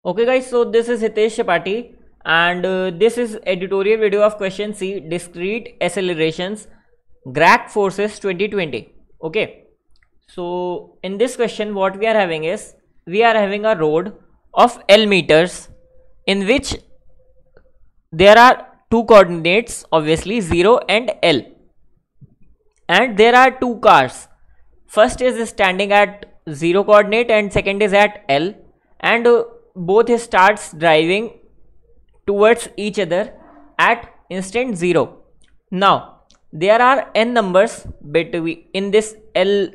Okay guys, so this is Hitesh Chapati and this is editorial video of question C, discrete accelerations, GRAC forces 2020. Okay, so in this question what we are having is, we are having a road of L meters in which there are two coordinates, obviously 0 and L, and there are two cars. First is standing at 0 coordinate and second is at L, and both starts driving towards each other at instant 0. Now there are n numbers between in this L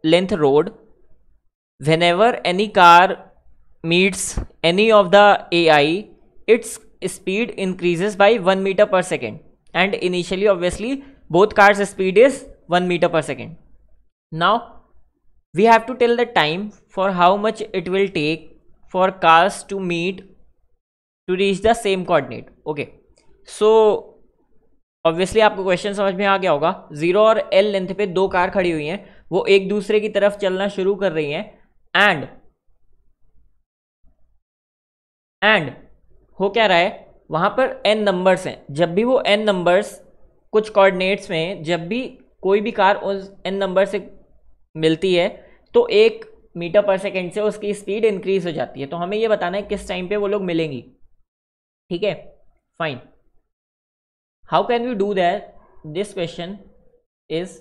length road. Whenever any car meets any of the AI, its speed increases by 1 meter per second, and initially obviously both cars speed is 1 meter per second. Now we have to tell the time for how much it will take for cars to meet to reach the same coordinate. Okay, so obviously आपको question समझ में आ गया होगा. 0 और L length पे दो car खड़ी हुई हैं, वो एक दूसरे की तरफ चलना शुरू कर रही हैं, एंड हो क्या रहा है, वहां पर n नंबर्स हैं. जब भी वो n नंबर्स कुछ कोऑर्डिनेट्स में, जब भी कोई भी कार उस n नंबर से मिलती है तो 1 मीटर पर सेकेंड से उसकी स्पीड इंक्रीज हो जाती है. तो हमें ये बताना है किस टाइम पे वो लोग मिलेंगी. ठीक है, fine. How can we do that? This question is,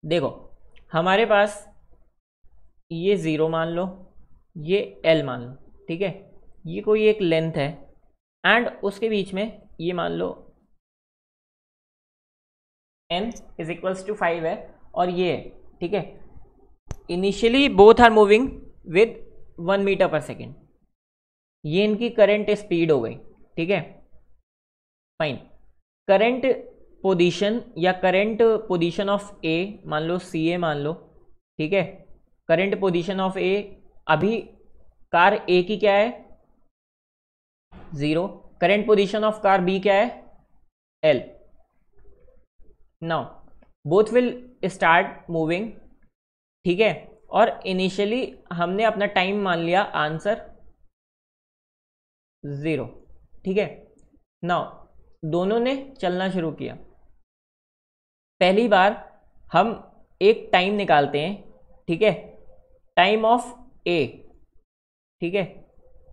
देखो हमारे पास ये 0 मान लो, ये L मान लो, ठीक है, ये कोई एक लेंथ है, एंड उसके बीच में ये मान लो n इज इक्वल्स टू 5 है, और ये है. ठीक है, initially both are moving with 1 meter per second. ये इनकी करंट स्पीड हो गई. ठीक है, फाइन. करंट पोजीशन या करंट पोजीशन ऑफ ए मान लो, सी ए मान लो. ठीक है, करंट पोजीशन ऑफ ए, अभी कार ए की क्या है, 0. Current position of car B क्या है, L. Now both will start moving. ठीक है, और इनिशियली हमने अपना टाइम मान लिया आंसर 0. ठीक है, नाउ दोनों ने चलना शुरू किया. पहली बार हम एक टाइम निकालते हैं. ठीक है, टाइम ऑफ ए. ठीक है,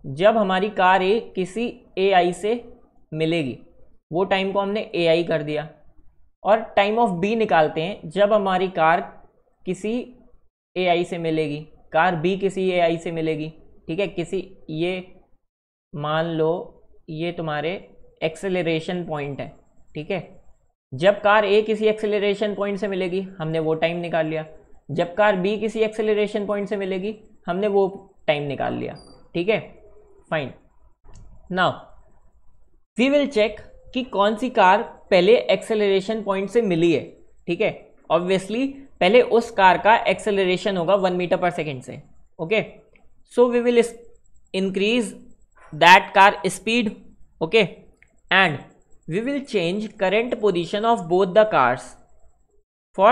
जब हमारी कार ए किसी AI से मिलेगी, वो टाइम को हमने AI कर दिया. और टाइम ऑफ बी निकालते हैं जब हमारी कार किसी AI से मिलेगी, कार बी किसी AI से मिलेगी. ठीक है, किसी, ये मान लो ये तुम्हारे एक्सेलरेशन पॉइंट है. ठीक है, जब कार ए किसी एक्सेलरेशन पॉइंट से मिलेगी हमने वो टाइम निकाल लिया. जब कार बी किसी एक्सेलरेशन पॉइंट से मिलेगी हमने वो टाइम निकाल लिया. ठीक है, fine. Now we will check कि कौन सी कार पहले एक्सेलरेशन पॉइंट से मिली है. ठीक है, ऑब्वियसली पहले उस कार का एक्सेलरेशन होगा 1 मीटर पर सेकेंड से. Okay, so we will increase that car speed. Okay, and we will change current position of both the cars for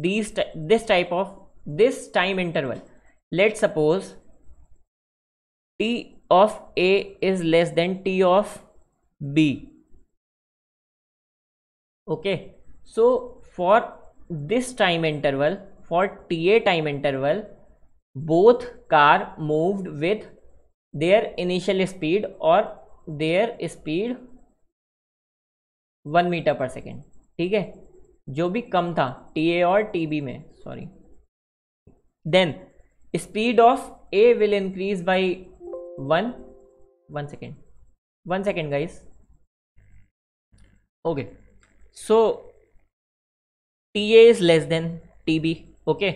this time interval. Let's suppose t of A is less than t of B. Okay, so for this time interval, for TA time interval, both car moved with their initial speed or their speed 1 meter per second. ठीक है, जो भी कम था TA और TB में, sorry. Then speed of A will increase by 1 second guys. Okay, so TA is less than TB. Okay,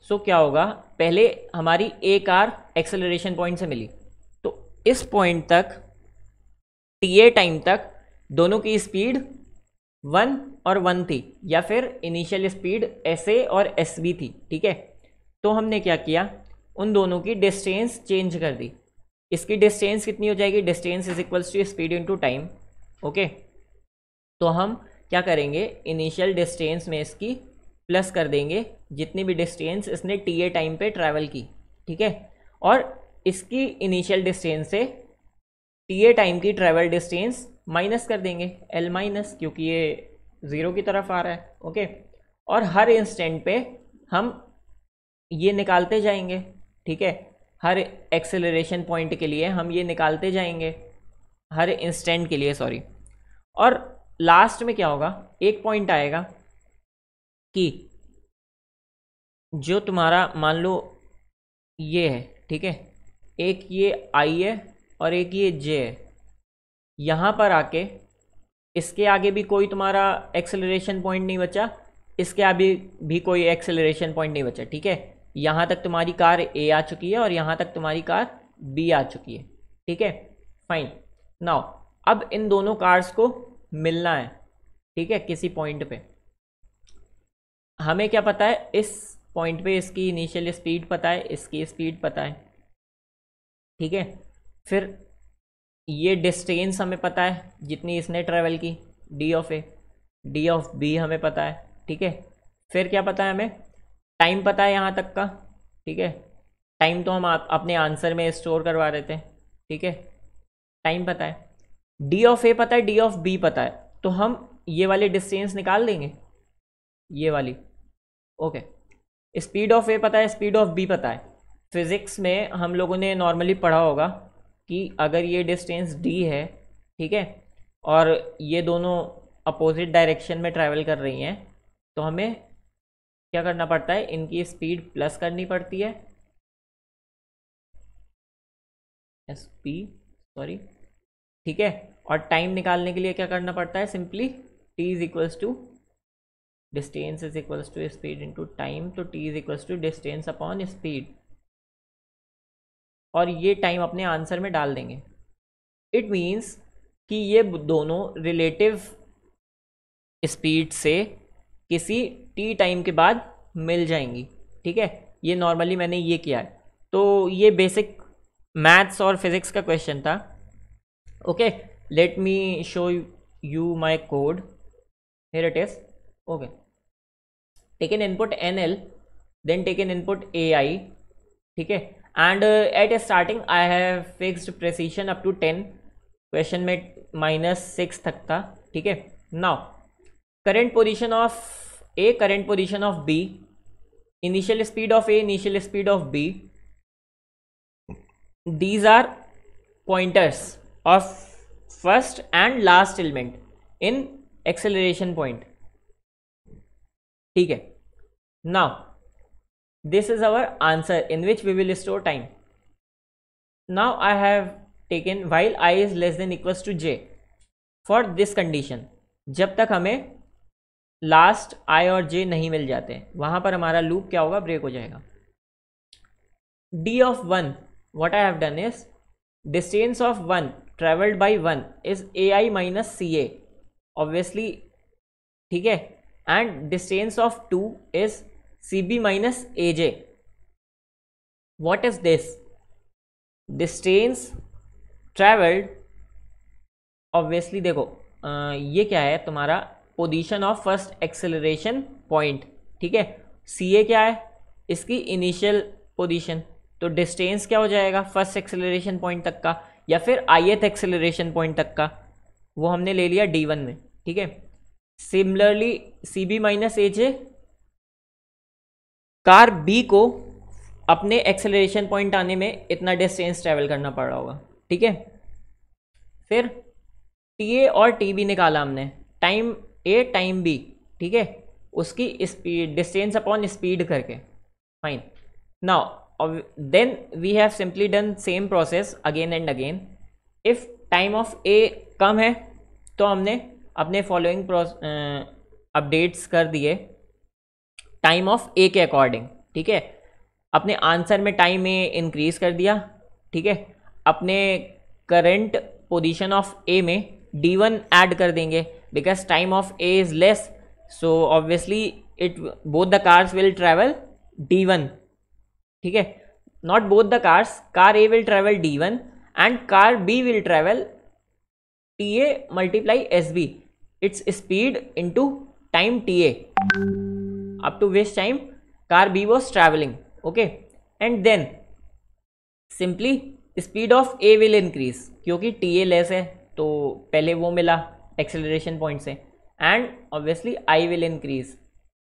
so क्या होगा, पहले हमारी A कार एक्सेलरेशन पॉइंट से मिली, तो इस पॉइंट तक TA टाइम तक दोनों की स्पीड 1 और 1 थी, या फिर इनिशियल स्पीड SA और SB थी. ठीक है, तो हमने क्या किया, उन दोनों की डिस्टेंस चेंज कर दी. इसकी डिस्टेंस कितनी हो जाएगी, distance is equals to speed into time. Okay, तो हम क्या करेंगे, इनिशियल डिस्टेंस में इसकी प्लस कर देंगे जितनी भी डिस्टेंस इसने TA टाइम पे ट्रैवल की. ठीक है, और इसकी इनिशियल डिस्टेंस से TA टाइम की ट्रेवल डिस्टेंस माइनस कर देंगे L माइनस, क्योंकि ये 0 की तरफ आ रहा है। ओके, और हर इंस्टेंट पे हम ये निकालते जाएंगे, ठीक है, हर एक्सेलरेशन पॉइंट के लिए हम ये निकालते जाएंगे, हर इंस्टेंट के लिए, सॉरी। और लास्ट में क्या होगा, एक पॉइंट आएगा कि जो तुम्हारा मान लो ये है, ठीक है, एक ये I है और एक ये J है, यहाँ पर आके इसके आगे भी कोई तुम्हारा एक्सेलरेशन पॉइंट नहीं बचा, इसके आगे भी कोई एक्सेलरेशन पॉइंट नहीं बचा, ठीक है। यहाँ तक तुम्हारी कार A आ चुकी है और यहाँ तक तुम्हारी कार B आ चुकी है, ठीक है, फाइन। नाउ अब इन दोनों कार्स को मिलना है, ठीक है, किसी पॉइंट पे। हमें क्या पता है, इस पॉइंट पे इसकी इनिशियल स्पीड पता है, इसकी स्पीड पता है, ठीक है। फिर ये डिस्टेंस हमें पता है जितनी इसने ट्रेवल की, D of A, D of B हमें पता है, ठीक है। फिर क्या पता है, हमें टाइम पता है यहाँ तक का, ठीक है। टाइम तो हम अपने आंसर में स्टोर करवा रहे थे, ठीक है, टाइम पता है। D ऑफ A पता है, D ऑफ B पता है, तो हम ये वाली डिस्टेंस निकाल देंगे, ये वाली। ओके, स्पीड ऑफ A पता है, स्पीड ऑफ B पता है। फिज़िक्स में हम लोगों ने नॉर्मली पढ़ा होगा कि अगर ये डिस्टेंस D है, ठीक है, और ये दोनों अपोजिट डायरेक्शन में ट्रैवल कर रही हैं, तो हमें क्या करना पड़ता है, इनकी स्पीड प्लस करनी पड़ती है, SP, सॉरी, ठीक है। और टाइम निकालने के लिए क्या करना पड़ता है, simply T is equals to distance is equals to speed into time, तो T is equals to distance upon speed, और ये टाइम अपने आंसर में डाल देंगे। इट मीन्स कि ये दोनों रिलेटिव स्पीड से किसी T टाइम के बाद मिल जाएंगी, ठीक है। ये नॉर्मली मैंने ये किया है, तो ये बेसिक मैथ्स और फिजिक्स का क्वेश्चन था। Okay, let me show you my code, here it is. Okay, take an input NL, then take an input AI, ठीक है, and at starting I have fixed precision up to 10, question में -6 तक था, ठीक है। Now current position of A, current position of B, initial speed of A, initial speed of B, these are pointers of first and last element in acceleration point, ठीक है। now this is our answer in which we will store time. now I have taken while I is less than equals to J for this condition, जब तक हमें last I और J नहीं मिल जाते, वहां पर हमारा लूप क्या होगा, ब्रेक हो जाएगा। D of 1, what I have done is distance of 1 traveled by 1 is AI minus CA, obviously, ठीक है, and distance of 2 is CB minus AJ. what is this, distance traveled, obviously देखो ये क्या है, तुम्हारा position of first acceleration point, ठीक है। CA क्या है, इसकी इनिशियल पोजीशन, तो डिस्टेंस क्या हो जाएगा, फर्स्ट एक्सेलरेशन पॉइंट तक का या फिर ith एक्सेलरेशन पॉइंट तक का, वो हमने ले लिया D1 में, ठीक है। Similarly CB minus AJ, car B को अपने एक्सेलरेशन पॉइंट आने में इतना डिस्टेंस ट्रेवल करना पड़ रहा होगा, ठीक है। फिर TA और TB निकाला हमने, टाइम A टाइम B, ठीक है, उसकी स्पीड डिस्टेंस अपॉन स्पीड करके, fine. Now then we have simply done same process again and again. If time of A कम है तो हमने अपने फॉलोइंग अपडेट्स कर दिए टाइम ऑफ A के अकॉर्डिंग, ठीक है। अपने आंसर में टाइम A इंक्रीज कर दिया, ठीक है। अपने करंट पोजीशन ऑफ A में D1 ऐड कर देंगे, because time of A is less, so obviously it both the cars will travel D1, ठीक है। Not both the cars, car A will travel D1 and car B will travel TA multiply SB, its speed into time TA, up to which time car B was traveling, okay। and then simply speed of A will increase, क्योंकि T A less है तो पहले वो मिला acceleration point से, and obviously I will increase.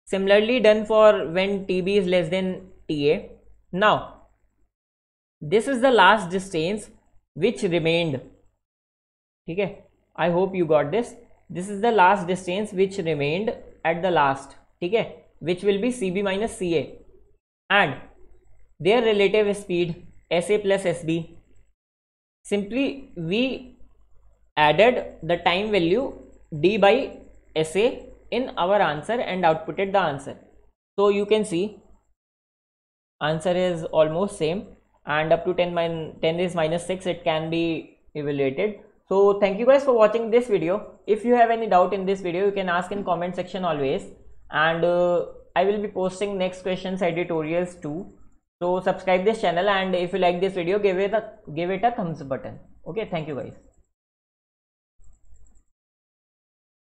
Similarly done for when T B is less then T A. Now this is the last distance which remained. ठीक है, I hope you got this. This is the last distance which remained at the last. ठीक है, which will be C B minus C A and their relative speed SA plus SB. Simply we added the time value D by SA in our answer and outputted the answer. So you can see answer is almost same, and up to 10 is minus 6 it can be evaluated. So thank you guys for watching this video. If you have any doubt in this video, you can ask in comment section always, and I will be posting next questions editorials too. So subscribe this channel, and if you like this video, give it a thumbs up button. Okay, thank you guys.